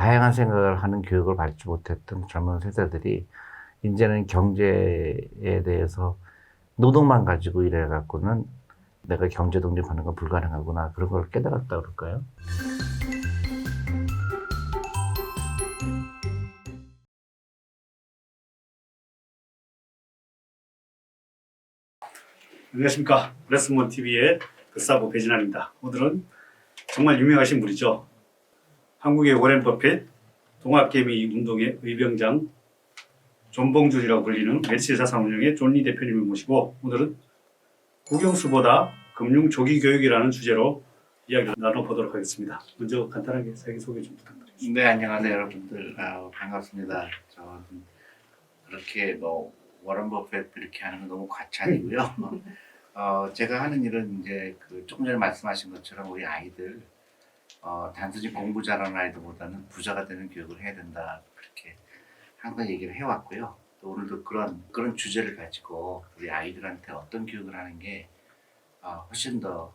다양한 생각을 하는 교육을 받지 못했던 젊은 세대들이 이제는 경제에 대해서 노동만 가지고 일해 갖고는 내가 경제 독립하는 건 불가능하구나, 그런 걸 깨달았다 그럴까요? 안녕하십니까. 레슨몬 TV의 그사보 배진환입니다. 오늘은 정말 유명하신 분이죠. 한국의 워렌 버핏, 동학개미 운동의 의병장, 존봉준이라고 불리는 벤치 자산운용의 존리 대표님을 모시고 오늘은 국영수보다 금융 조기 교육이라는 주제로 이야기를 나눠보도록 하겠습니다. 먼저 간단하게 자기소개 좀 부탁드리겠습니다. 네, 안녕하세요, 여러분들. 반갑습니다. 저는 그렇게 워런 버핏 이렇게 하는 건 너무 과찬이고요. 제가 하는 일은 이제 조금 전에 말씀하신 것처럼 우리 아이들 단순히 공부 잘하는 아이들보다는 부자가 되는 교육을 해야 된다, 그렇게 항상 얘기를 해왔고요. 또 오늘도 그런 주제를 가지고 우리 아이들한테 어떤 교육을 하는 게 훨씬 더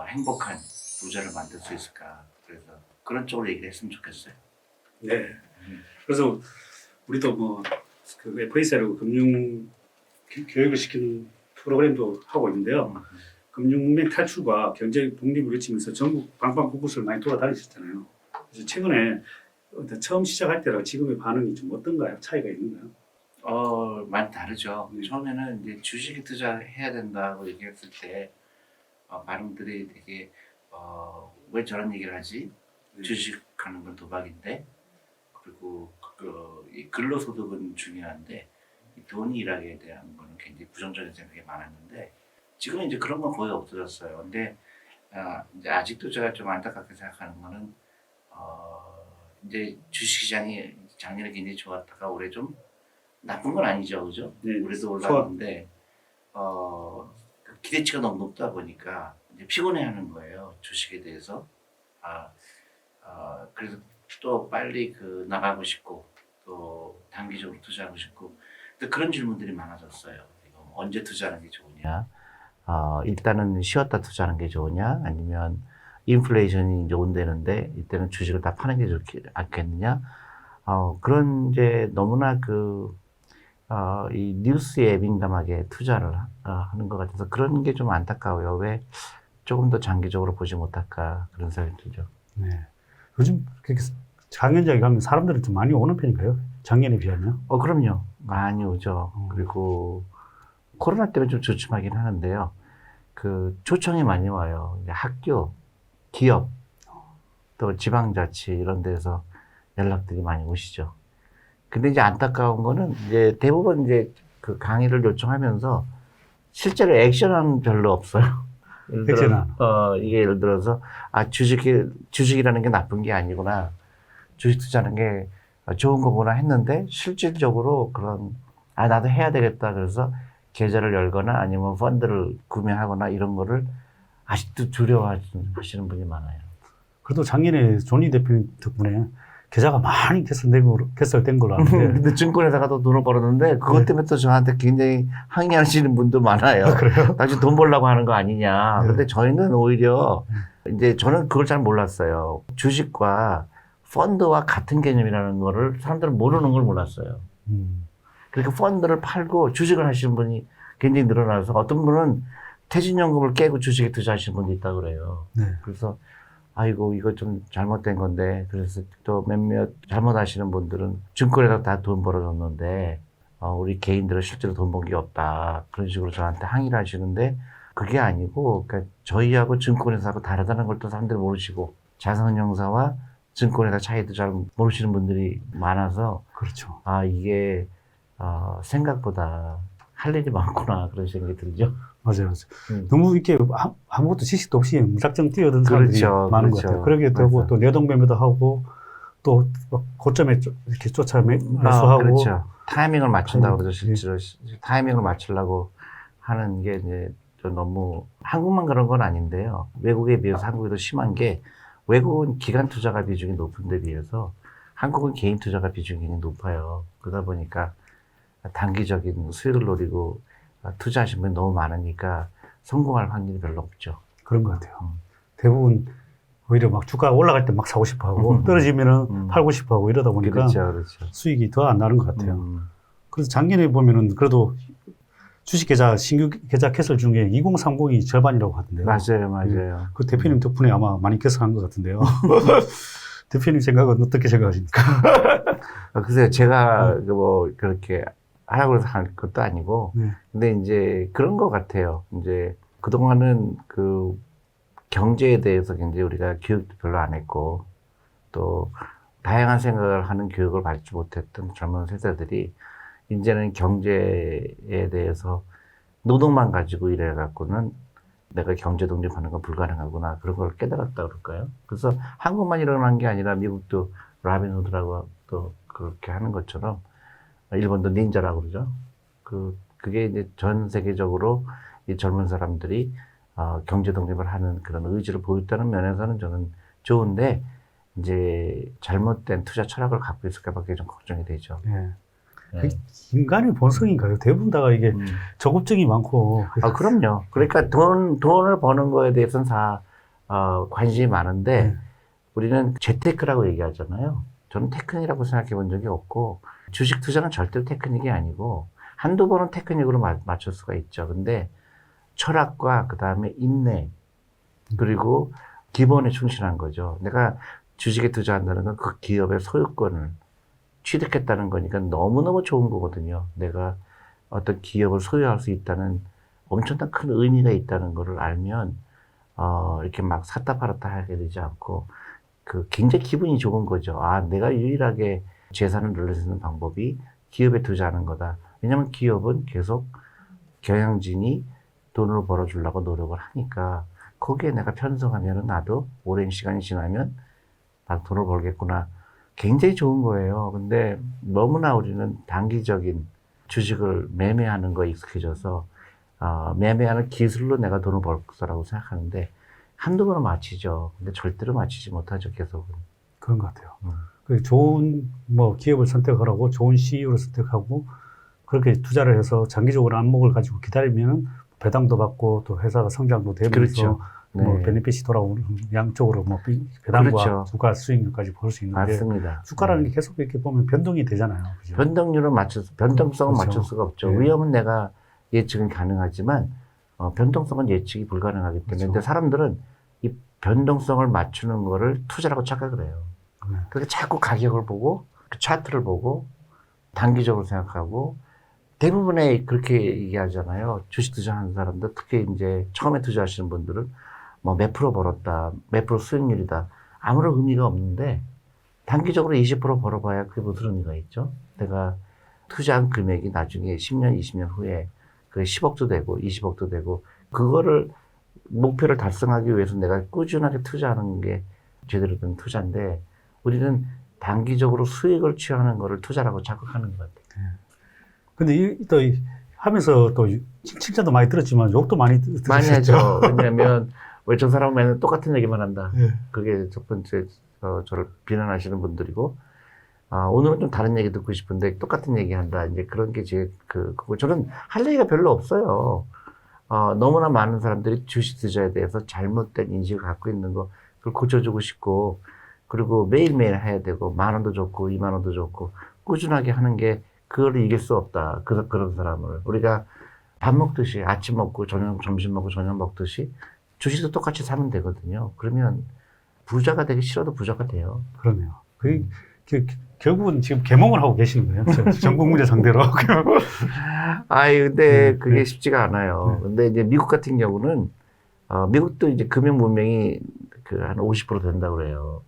행복한 부자를 만들 수 있을까, 그래서 그런 쪽으로 얘기를 했으면 좋겠어요. 네. 그래서 우리도 그 FAC라고 금융 교육을 시키는 프로그램도 하고 있는데요. 금융문맹 탈출과 경제 독립을 외치면서 전국 방방곳곳을 많이 돌아다니셨잖아요. 그래서 최근에 처음 시작할 때랑 지금의 반응이 좀 어떤가요? 차이가 있는가요? 많이 다르죠. 처음에는 이제 주식에 투자해야 된다고 얘기했을 때 반응들이 되게 왜 저런 얘기를 하지? 주식하는 건 도박인데, 그리고 이 근로소득은 중요한데 이 돈이 일하게 대한 거는 굉장히 부정적인 생각이 많았는데 지금은 이제 그런 건 거의 없어졌어요. 근데 이제 아직도 제가 좀 안타깝게 생각하는 거는 이제 주식시장이 작년에 굉장히 좋았다가 올해 좀 나쁜 건 아니죠, 그죠? 네. 올해도 올랐는데 기대치가 너무 높다 보니까 이제 피곤해하는 거예요, 주식에 대해서. 그래서 또 빨리 나가고 싶고 또 단기적으로 투자하고 싶고, 근데 그런 질문들이 많아졌어요. 이거 언제 투자하는 게 좋으냐? 일단은 쉬었다 투자하는 게 좋으냐, 아니면 인플레이션이 이제 온다는데 이때는 주식을 다 파는 게 좋지 않겠느냐. 그런 이제 너무나 이 뉴스에 민감하게 투자를 하는 것 같아서 그런 게 좀 안타까워요. 왜 조금 더 장기적으로 보지 못할까, 그런 생각이 들죠. 네. 요즘 그렇게 강연장에 가면 사람들이 좀 많이 오는 편인가요? 작년에 비하면? 그럼요. 많이 오죠. 그리고 코로나 때문에 좀 주춤하긴 하는데요. 초청이 많이 와요. 학교, 기업, 또 지방자치 이런 데서 연락들이 많이 오시죠. 근데 이제 안타까운 거는 이제 대부분 이제 강의를 요청하면서 실제로 액션은 별로 없어요. 이게 예를 들어서 주식이라는 게 나쁜 게 아니구나, 주식 투자하는 게 좋은 거구나 했는데 실질적으로 나도 해야 되겠다 그래서 계좌를 열거나 아니면 펀드를 구매하거나 이런 거를 아직도 두려워하시는 분이 많아요. 그래도 작년에 존리 대표님 덕분에 계좌가 많이 개설된 걸로 아는데. 근데 증권회사가 또 돈을 벌었는데 그것 때문에 또 저한테 굉장히 항의하시는 분도 많아요. 그래요? 당신 돈 벌려고 하는 거 아니냐. 네. 근데 저희는 오히려 이제 저는 그걸 잘 몰랐어요. 주식과 펀드와 같은 개념이라는 거를 사람들은 모르는 걸 몰랐어요. 그러니까 펀드를 팔고 주식을 하시는 분이 굉장히 늘어나서 어떤 분은 퇴직연금을 깨고 주식에 투자하시는 분도 있다고 그래요. 네. 그래서 아이고 이거 좀 잘못된 건데, 그래서 또 몇몇 잘못하시는 분들은 증권에다 다 돈 벌어줬는데 우리 개인들은 실제로 돈 번 게 없다, 그런 식으로 저한테 항의를 하시는데 그게 아니고, 그러니까 저희하고 증권회사하고 다르다는 걸 또 사람들이 모르시고 자산운용사와 증권회사 차이도 잘 모르시는 분들이 많아서 그렇죠. 이게 생각보다 할 일이 많구나, 그런 생각이 들죠. 맞아요. 너무 이렇게 아무것도 지식도 없이 무작정 뛰어든 사람들이 그렇죠, 많은 그렇죠. 것 같아요. 그러게 되고 또 내동매매도 하고 또 고점에 이렇게 쫓아 매수하고. 그렇죠. 타이밍을 맞춘다고 그러죠, 실제로. 타이밍을 맞추려고 하는 게 이제 좀 너무, 한국만 그런 건 아닌데요. 외국에 비해서 한국이 더 심한 게, 외국은 기관 투자가 비중이 높은 데 비해서 한국은 개인 투자가 비중이 굉장히 높아요. 그러다 보니까 단기적인 수익을 노리고 투자하신 분이 너무 많으니까 성공할 확률이 별로 없죠. 그런 것 같아요. 대부분 오히려 막 주가가 올라갈 때 막 사고 싶어 하고 떨어지면은 팔고 싶어 하고 이러다 보니까 그렇죠, 그렇죠. 수익이 더 안 나는 것 같아요. 음. 그래서 작년에 보면은 그래도 주식 계좌, 신규 계좌 개설 중에 2030이 절반이라고 하던데요. 맞아요, 맞아요. 그 대표님 덕분에 아마 많이 개설한 것 같은데요. 대표님 생각은 어떻게 생각하십니까? 글쎄요, 제가 뭐 그렇게 하라고 해서 할 것도 아니고, 네. 근데 이제 그런 것 같아요. 이제 그동안은 그 경제에 대해서 굉장히 우리가 교육도 별로 안 했고, 또 다양한 생각을 하는 교육을 받지 못했던 젊은 세대들이 이제는 경제에 대해서 노동만 가지고 일해 갖고는 내가 경제 독립하는 건 불가능하구나, 그런 걸 깨달았다 그럴까요? 그래서 한국만 일어난 게 아니라 미국도 라빈후드라고 또 그렇게 하는 것처럼, 일본도 닌자라고 그러죠. 그게 이제 전 세계적으로 이 젊은 사람들이 경제 독립을 하는 그런 의지를 보였다는 면에서는 저는 좋은데, 이제 잘못된 투자 철학을 갖고 있을까밖에 좀 걱정이 되죠. 네. 네. 그 인간의 본성인가요? 대부분 다가 이게 저급증이 많고. 그럼요. 그러니까 돈을 버는 거에 대해서는 다 관심이 많은데, 네. 우리는 재테크라고 얘기하잖아요. 저는 테크닉이라고 생각해 본 적이 없고, 주식 투자는 절대로 테크닉이 아니고, 한두 번은 테크닉으로 맞출 수가 있죠. 근데 철학과 그 다음에 인내, 그리고 기본에 충실한 거죠. 내가 주식에 투자한다는 건 그 기업의 소유권을 취득했다는 거니까 너무너무 좋은 거거든요. 내가 어떤 기업을 소유할 수 있다는 엄청난 큰 의미가 있다는 거를 알면, 이렇게 막 샀다 팔았다 하게 되지 않고, 굉장히 기분이 좋은 거죠. 아, 내가 유일하게 재산을 늘릴 수 있는 방법이 기업에 투자하는 거다. 왜냐면 기업은 계속 경영진이 돈을 벌어주려고 노력을 하니까, 거기에 내가 편성하면 나도 오랜 시간이 지나면 나 돈을 벌겠구나. 굉장히 좋은 거예요. 근데 너무나 우리는 단기적인 주식을 매매하는 거에 익숙해져서, 매매하는 기술로 내가 돈을 벌 거라고 생각하는데, 한두 번은 맞히죠. 근데 절대로 맞히지 못하죠, 계속은. 그런 것 같아요. 그 좋은 뭐 기업을 선택하라고 좋은 CEO를 선택하고 그렇게 투자를 해서 장기적으로 안목을 가지고 기다리면 배당도 받고 또 회사가 성장도 되면서 그렇죠. 뭐 네. 베네핏이 돌아오는 양쪽으로 뭐 배당과 그렇죠. 주가 수익률까지 볼 수 있는데 맞습니다. 주가라는 게 계속 이렇게 보면 변동이 되잖아요. 그죠? 변동성은 그렇죠. 맞출 수가 없죠. 네. 위험은 내가 예측은 가능하지만, 변동성은 예측이 불가능하기 때문에. 그렇죠. 근데 사람들은 이 변동성을 맞추는 거를 투자라고 착각을 해요. 네. 그러니까 자꾸 가격을 보고, 그 차트를 보고, 단기적으로 생각하고, 대부분의 그렇게 얘기하잖아요. 주식 투자하는 사람들, 특히 이제 처음에 투자하시는 분들은 뭐 몇 프로 벌었다, 몇 프로 수익률이다. 아무런 의미가 없는데, 단기적으로 20% 벌어봐야 그게 무슨 의미가 있죠? 내가 투자한 금액이 나중에 10년, 20년 후에 그 10억도 되고 20억도 되고, 그거를 목표를 달성하기 위해서 내가 꾸준하게 투자하는 게 제대로 된 투자인데, 우리는 단기적으로 수익을 취하는 거를 투자라고 착각하는 것 같아요. 근데 또 하면서 또 칭찬도 많이 들었지만 욕도 많이 많이 들으셨죠. 하죠. 왜냐하면 저 사람은 맨날 똑같은 얘기만 한다. 네. 그게 첫 번째 저를 비난하시는 분들이고, 오늘은 좀 다른 얘기 듣고 싶은데 똑같은 얘기 한다. 이제 그런 게 제 그거. 저는 할 얘기가 별로 없어요. 너무나 많은 사람들이 주식 투자에 대해서 잘못된 인식을 갖고 있는 거, 그걸 고쳐주고 싶고, 그리고 매일매일 해야 되고, 10,000원도 좋고, 20,000원도 좋고, 꾸준하게 하는 게, 그걸 이길 수 없다. 그런 사람을. 우리가 밥 먹듯이, 아침 먹고, 점심 먹고, 저녁 먹듯이, 주식도 똑같이 사면 되거든요. 그러면 부자가 되기 싫어도 부자가 돼요. 그러네요. 결국은 지금 개몽을 하고 계시는 거예요. 전 국민을 상대로. 근데 네, 그게 네. 쉽지가 않아요. 네. 근데 이제 미국 같은 경우는, 미국도 이제 금융 문명이 한 50% 된다고 그래요.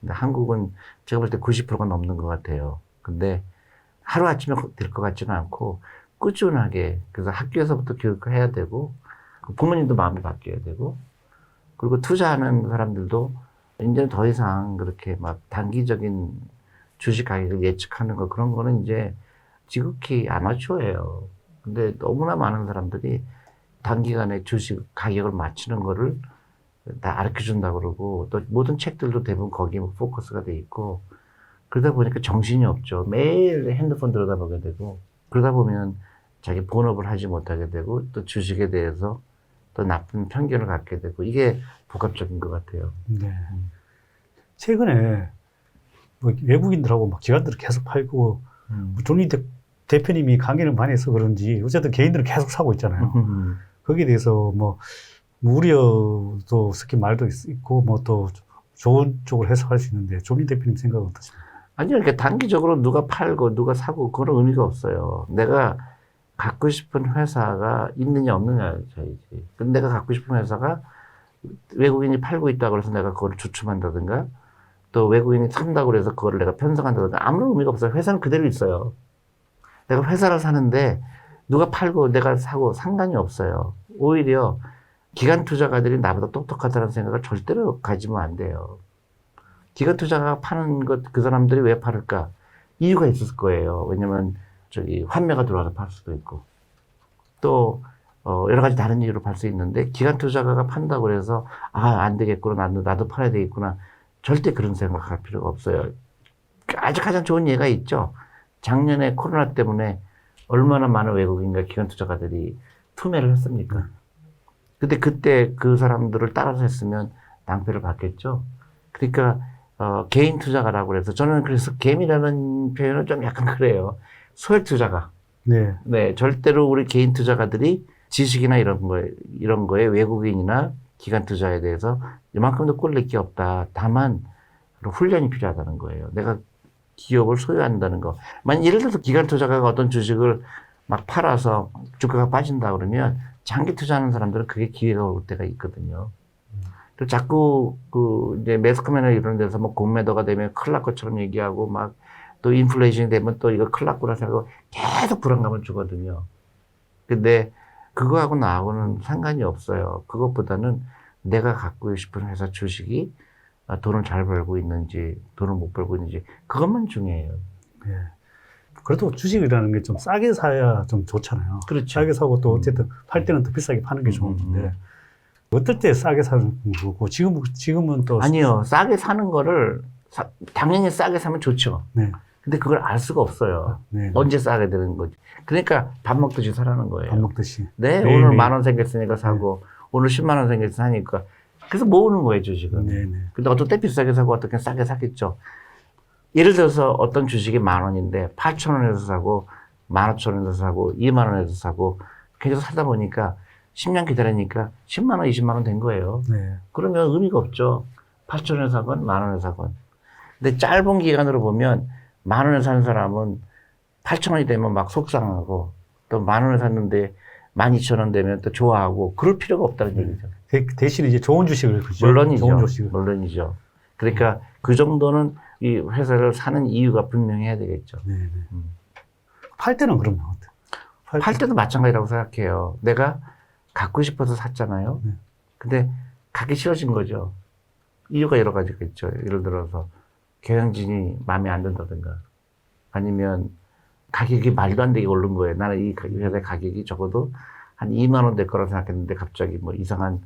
근데 한국은 제가 볼 때 90%가 넘는 것 같아요. 근데 하루아침에 될 것 같지는 않고, 꾸준하게, 그래서 학교에서부터 교육을 해야 되고, 부모님도 마음이 바뀌어야 되고, 그리고 투자하는 사람들도 이제는 더 이상 그렇게 막 단기적인 주식 가격을 예측하는 거, 그런 거는 이제 지극히 아마추어예요. 근데 너무나 많은 사람들이 단기간에 주식 가격을 맞추는 거를 다 가르쳐 준다고 그러고, 또 모든 책들도 대부분 거기에 포커스가 돼 있고, 그러다 보니까 정신이 없죠. 매일 핸드폰 들여다보게 되고, 그러다 보면 자기 본업을 하지 못하게 되고, 또 주식에 대해서 또 나쁜 편견을 갖게 되고 이게 복합적인 것 같아요. 네. 최근에 뭐 외국인들하고 막 기관들을 계속 팔고 존니 대표님이 강연을 많이 해서 그런지 어쨌든 개인들은 계속 사고 있잖아요. 거기에 대해서 뭐 우려도 섞인 말도 있고 뭐 또 좋은 쪽으로 해석할 수 있는데 존니 대표님 생각은 어떠십니까? 아니요, 이렇게 단기적으로 누가 팔고 누가 사고 그런 의미가 없어요. 내가 갖고 싶은 회사가 있느냐 없느냐 차이지. 근데 내가 갖고 싶은 회사가 외국인이 팔고 있다고 해서 내가 그걸 주춤한다든가 또 외국인이 산다고 해서 그거를 내가 편성한다든가 아무런 의미가 없어요. 회사는 그대로 있어요. 내가 회사를 사는데 누가 팔고 내가 사고 상관이 없어요. 오히려 기관 투자가들이 나보다 똑똑하다는 생각을 절대로 가지면 안 돼요. 기관 투자가 파는 것, 그 사람들이 왜 팔을까? 이유가 있을 거예요. 왜냐면, 환매가 들어와서 팔 수도 있고. 또, 여러 가지 다른 이유로 팔 수 있는데, 기관 투자가가 판다고 해서, 안 되겠구나. 나도 팔아야 되겠구나. 절대 그런 생각할 필요가 없어요. 아주 가장 좋은 예가 있죠. 작년에 코로나 때문에 얼마나 많은 외국인과 기관 투자가들이 투매를 했습니까? 근데 그때 그 사람들을 따라서 했으면 낭패를 받겠죠. 그러니까, 개인 투자가라고 해서 저는 그래서 개미라는 표현은 좀 약간 그래요. 소액 투자가. 네. 네, 절대로 우리 개인 투자가들이 지식이나 이런 거에 외국인이나 기관 투자에 대해서 이만큼도 꼴릴 게 없다. 다만 훈련이 필요하다는 거예요. 내가 기업을 소유한다는 거. 만약 예를 들어서 기관 투자가가 어떤 주식을 막 팔아서 주가가 빠진다 그러면 장기 투자하는 사람들은 그게 기회가 올 때가 있거든요. 또 자꾸 이제 매스컴이나 이런 데서 뭐 공매도가 되면 큰일 날 것처럼 얘기하고 막 또 인플레이션이 되면 또 이거 큰일 났구나 생각하고 계속 불안감을 주거든요. 근데 그거하고 나하고는 상관이 없어요. 그것보다는 내가 갖고 싶은 회사 주식이 돈을 잘 벌고 있는지 돈을 못 벌고 있는지 그것만 중요해요. 네. 그래도 주식이라는 게 좀 싸게 사야 좀 좋잖아요. 그렇죠. 싸게 사고 또 어쨌든 팔 때는 더 비싸게 파는 게 좋은 건데 어떨 때 싸게 사는 거고 지금은 또 아니요. 싸게 사는 거를 당연히 싸게 사면 좋죠. 네. 근데 그걸 알 수가 없어요. 네. 언제 싸게 되는 거지. 그러니까 밥 먹듯이 사라는 거예요. 밥 먹듯이. 네, 매일 오늘 매일. 10,000원 생겼으니까 사고 오늘 10만 원 생겼으니까 사니까 그래서 모으는 거예요, 주식은. 네, 네. 근데 어떤 때 비싸게 사고 어떤 때 싸게 사겠죠. 예를 들어서 어떤 주식이 10,000원인데 8,000원에서 사고 15,000원에서 사고 20,000원에서 사고 계속 사다 보니까 10년 기다리니까 10만 원, 20만 원 된 거예요. 네. 그러면 의미가 없죠. 8,000원에 사건, 10,000원에 사건. 근데 짧은 기간으로 보면 10,000원에 산 사람은 8,000원이 되면 막 속상하고 또 10,000원에 샀는데 12,000원 되면 또 좋아하고 그럴 필요가 없다는 얘기죠. 대신 이제 좋은 주식을 그죠? 물론이죠. 좋은 주식을. 물론이죠. 그러니까 그 정도는 이 회사를 사는 이유가 분명해야 되겠죠. 네, 네. 팔 때는 그러면 어때요? 팔 때도 마찬가지라고 생각해요. 내가 갖고 싶어서 샀잖아요. 네. 근데 갖기 싫어진 거죠. 이유가 여러 가지가 있죠. 예를 들어서 경영진이 마음에 안 든다든가 아니면 가격이 말도 안 되게 오른 거예요. 나는 이 회사의 가격이 적어도 한 2만 원 될 거라고 생각했는데 갑자기 뭐 이상한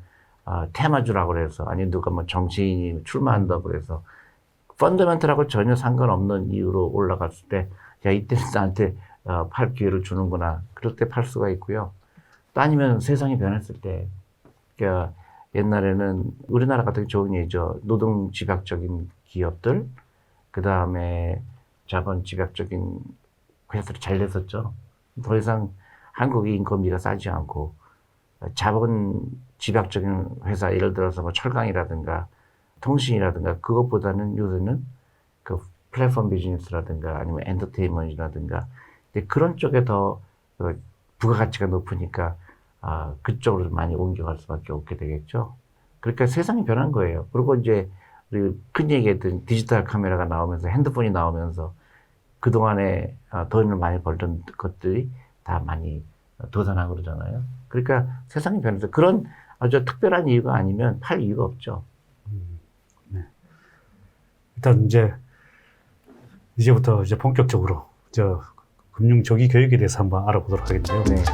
테마주라고 그래서 아니 누가 뭐 정치인이 출마한다고 그래서 펀더멘털하고 전혀 상관없는 이유로 올라갔을 때 야 이때는 나한테 팔 기회를 주는구나. 그럴 때 팔 수가 있고요. 또 아니면 세상이 변했을 때 그러니까 옛날에는 우리나라 같은 게 좋은 예죠. 노동 집약적인 기업들 그 다음에 자본 집약적인 회사들이 잘 됐었죠. 더 이상 한국의 인건비가 싸지 않고 자본 집약적인 회사 예를 들어서 뭐 철강이라든가 통신이라든가 그것보다는 요새는 그 플랫폼 비즈니스라든가 아니면 엔터테인먼트라든가 그런 쪽에 더 부가가치가 높으니까 그쪽으로 많이 옮겨갈 수밖에 없게 되겠죠. 그러니까 세상이 변한 거예요. 그리고 이제 우리 큰 얘기했던 디지털 카메라가 나오면서 핸드폰이 나오면서 그동안에 돈을 많이 벌던 것들이 다 많이 도산하고 그러잖아요. 그러니까 세상이 변해서 그런 아주 특별한 이유가 아니면 팔 이유가 없죠. 네. 일단 이제부터 이제 본격적으로 금융 조기 교육에 대해서 한번 알아보도록 하겠는데요. 네.